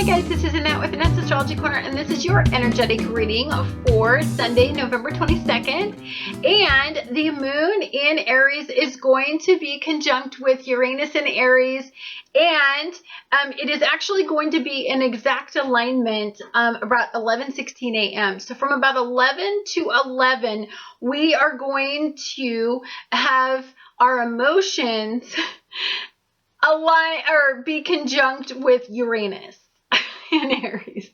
guys, this is Annette with Annette's Astrology Corner, and this is your energetic reading for Sunday, November 22nd. And the moon in Aries is going to be conjunct with Uranus in Aries, and it is actually going to be in exact alignment about 11:16 a.m. So from about 11 to 11, we are going to have our emotions align or be conjunct with Uranus in Aries.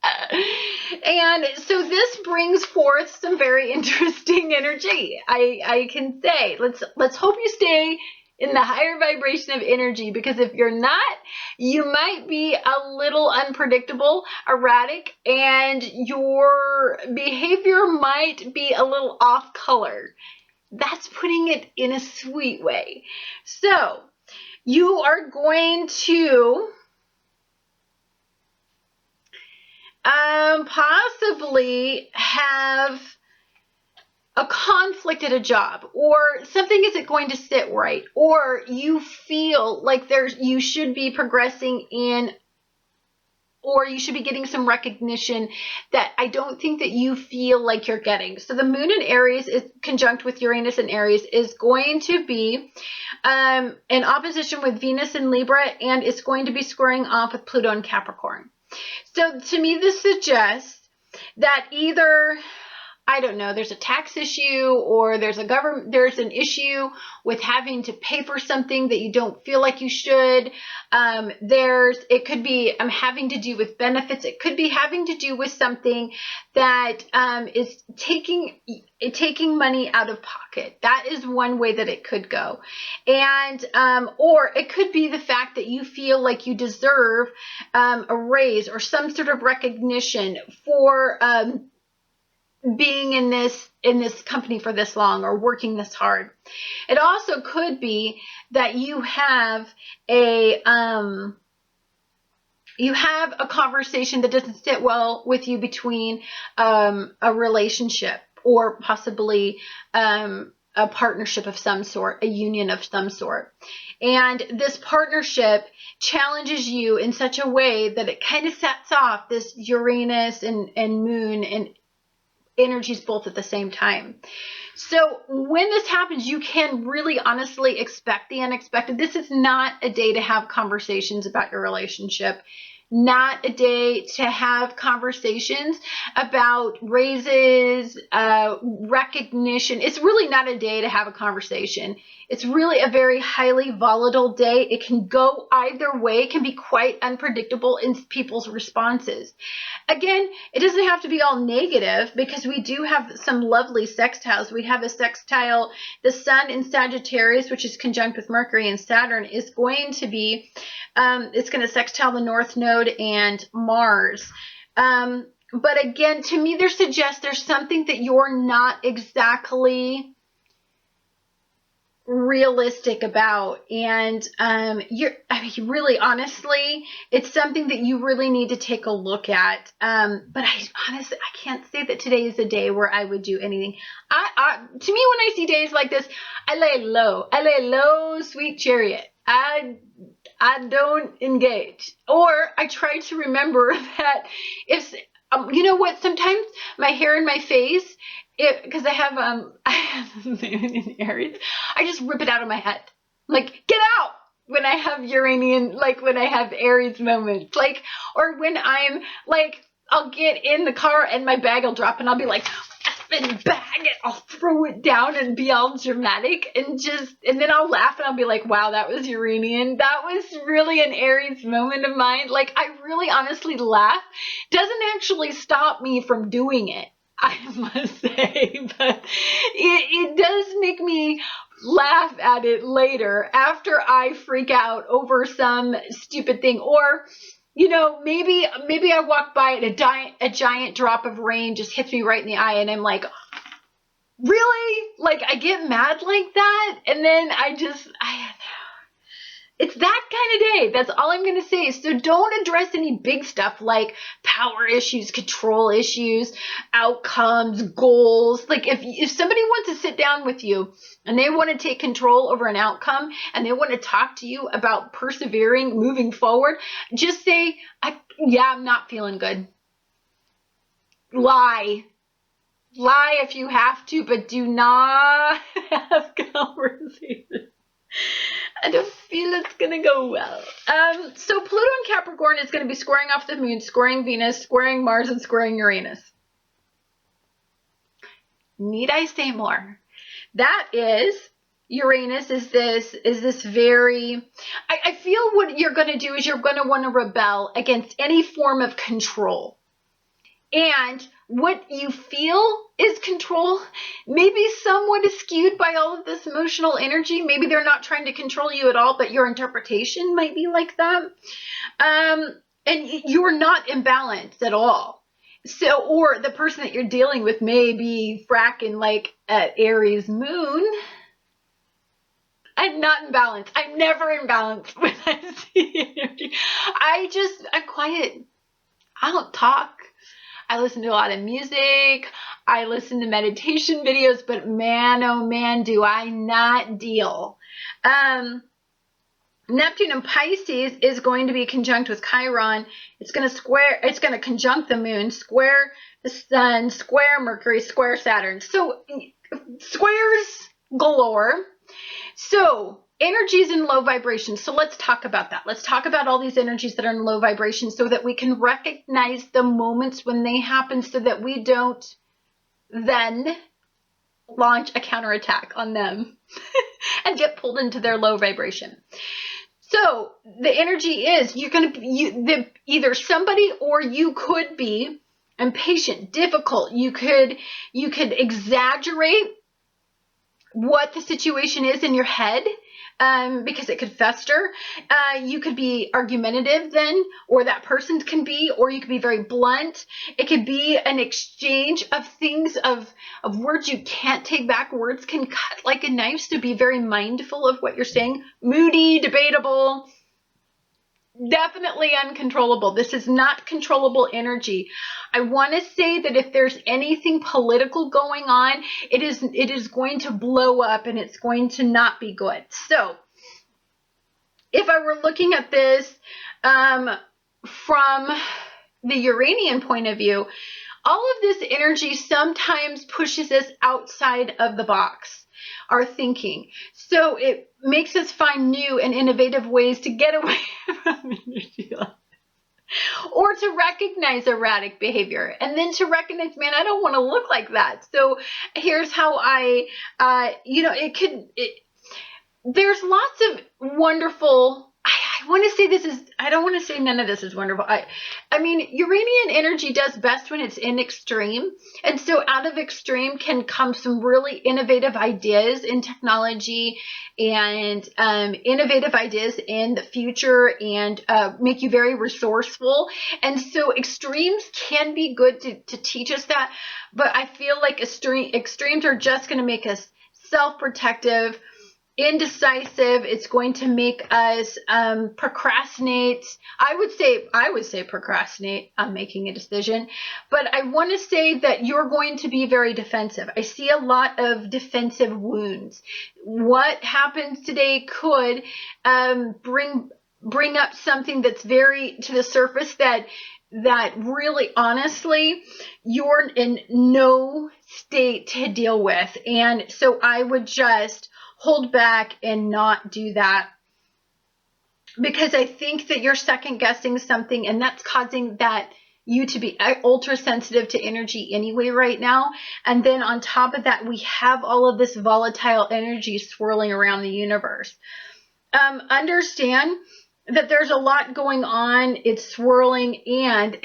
And so this brings forth some very interesting energy. I can say, let's hope you stay in the higher vibration of energy, because if you're not, you might be a little unpredictable, erratic, and your behavior might be a little off color. That's putting it in a sweet way. So you are going to possibly have a conflict at a job, or something isn't going to sit right, or you feel like you should be progressing in, or you should be getting some recognition that I don't think that you feel like you're getting. So the moon in Aries is conjunct with Uranus in Aries is going to be in opposition with Venus in Libra, and it's going to be squaring off with Pluto in Capricorn. So to me, this suggests that either, I don't know, there's a tax issue, or there's an issue with having to pay for something that you don't feel like you should. It could be having to do with benefits. It could be having to do with something that is taking money out of pocket. That is one way that it could go. And or it could be the fact that you feel like you deserve a raise or some sort of recognition for being in this company for this long, or working this hard. It also could be that you have a conversation that doesn't sit well with you between a relationship, or possibly a partnership of some sort, a union of some sort. And this partnership challenges you in such a way that it kind of sets off this Uranus and moon and energies both at the same time. So when this happens, you can really honestly expect the unexpected. This is not a day to have conversations about your relationship, not a day to have conversations about raises, recognition. It's really not a day to have a conversation. It's really a very highly volatile day. It can go either way. It can be quite unpredictable in people's responses. Again, it doesn't have to be all negative, because we do have some lovely sextiles. We have a sextile, the sun in Sagittarius, which is conjunct with Mercury and Saturn, is going to be, it's going to sextile the North Node and Mars. But again, to me, there's something that you're not exactly realistic about, and really honestly, it's something that you really need to take a look at. But I can't say that today is a day where I would do anything. To me, when I see days like this, I lay low, sweet chariot. I don't engage, or I try to remember that if you know what, sometimes my hair in my face, because I have Moon in Aries, I just rip it out of my head. Like, get out when I have Uranian, like when I have Aries moments. Like, or when I'm like, I'll get in the car and my bag will drop and I'll be like, and bag it, I'll throw it down and be all dramatic, and then I'll laugh and I'll be like, wow, that was Uranian. That was really an Aries moment of mine. Like, I really honestly laugh. Doesn't actually stop me from doing it, I must say, but it does make me laugh at it later after I freak out over some stupid thing. Or, you know, maybe I walk by and a giant drop of rain just hits me right in the eye, and I'm like, really? Like, I get mad like that, and then It's that kind of day. That's all I'm going to say. So don't address any big stuff like power issues, control issues, outcomes, goals. Like if somebody wants to sit down with you and they want to take control over an outcome and they want to talk to you about persevering, moving forward, just say, I'm not feeling good. Lie if you have to, but do not have conversations. I don't feel it's going to go well. So Pluto in Capricorn is going to be squaring off the moon, squaring Venus, squaring Mars, and squaring Uranus. Need I say more? That is, Uranus is this very, I feel what you're going to do is you're going to want to rebel against any form of control. And what you feel is control, maybe somewhat is skewed by all of this emotional energy. Maybe they're not trying to control you at all, but your interpretation might be like that. And you're not imbalanced at all. So, or the person that you're dealing with may be fracking like at Aries moon. I'm not in balance. I'm never in balance when I see energy. I'm quiet. I don't talk. I listen to a lot of music. I listen to meditation videos, but man, oh man, do I not deal. Neptune and Pisces is going to be conjunct with Chiron. It's going to conjunct the moon, square the sun, square Mercury, square Saturn. So squares galore. So energies in low vibration. So let's talk about that. Let's talk about all these energies that are in low vibration so that we can recognize the moments when they happen so that we don't then launch a counterattack on them and get pulled into their low vibration. So the energy is either somebody or you could be impatient, difficult. You could exaggerate what the situation is in your head. Because it could fester. You could be argumentative then, or that person can be, or you could be very blunt. It could be an exchange of things, of words you can't take back. Words can cut like a knife, so be very mindful of what you're saying. Moody, debatable, definitely uncontrollable. This is not controllable energy. I want to say that if there's anything political going on, it is going to blow up and it's going to not be good. So if I were looking at this from the Uranian point of view, all of this energy sometimes pushes us outside of the box, our thinking. So it makes us find new and innovative ways to get away from energy like this. Or to recognize erratic behavior and then to recognize, man, I don't want to look like that. So here's how there's lots of wonderful, I want to say I don't want to say none of this is wonderful. I mean, Uranian energy does best when it's in extreme. And so out of extreme can come some really innovative ideas in technology and innovative ideas in the future and make you very resourceful. And so extremes can be good to teach us that. But I feel like extremes are just going to make us self-protective, indecisive. It's going to make us procrastinate. I would say procrastinate on making a decision, but I want to say that you're going to be very defensive. I see a lot of defensive wounds. What happens today could bring up something that's very to the surface that really honestly you're in no state to deal with. And so I would just hold back and not do that, because I think that you're second guessing something and that's causing you to be ultra sensitive to energy anyway right now. And then on top of that, we have all of this volatile energy swirling around the universe. Understand that there's a lot going on. It's swirling and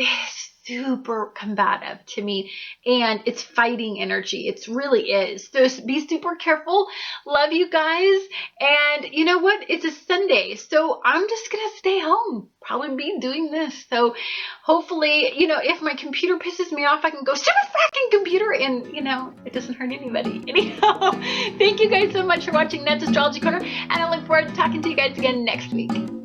super combative to me, and it's fighting energy. It really is. So be super careful. Love you guys. And you know what? It's a Sunday, so I'm just going to stay home. Probably be doing this. So hopefully, you know, if my computer pisses me off, I can go, super fracking computer, and, you know, it doesn't hurt anybody. Anyhow, thank you guys so much for watching Annette's Astrology Corner, and I look forward to talking to you guys again next week.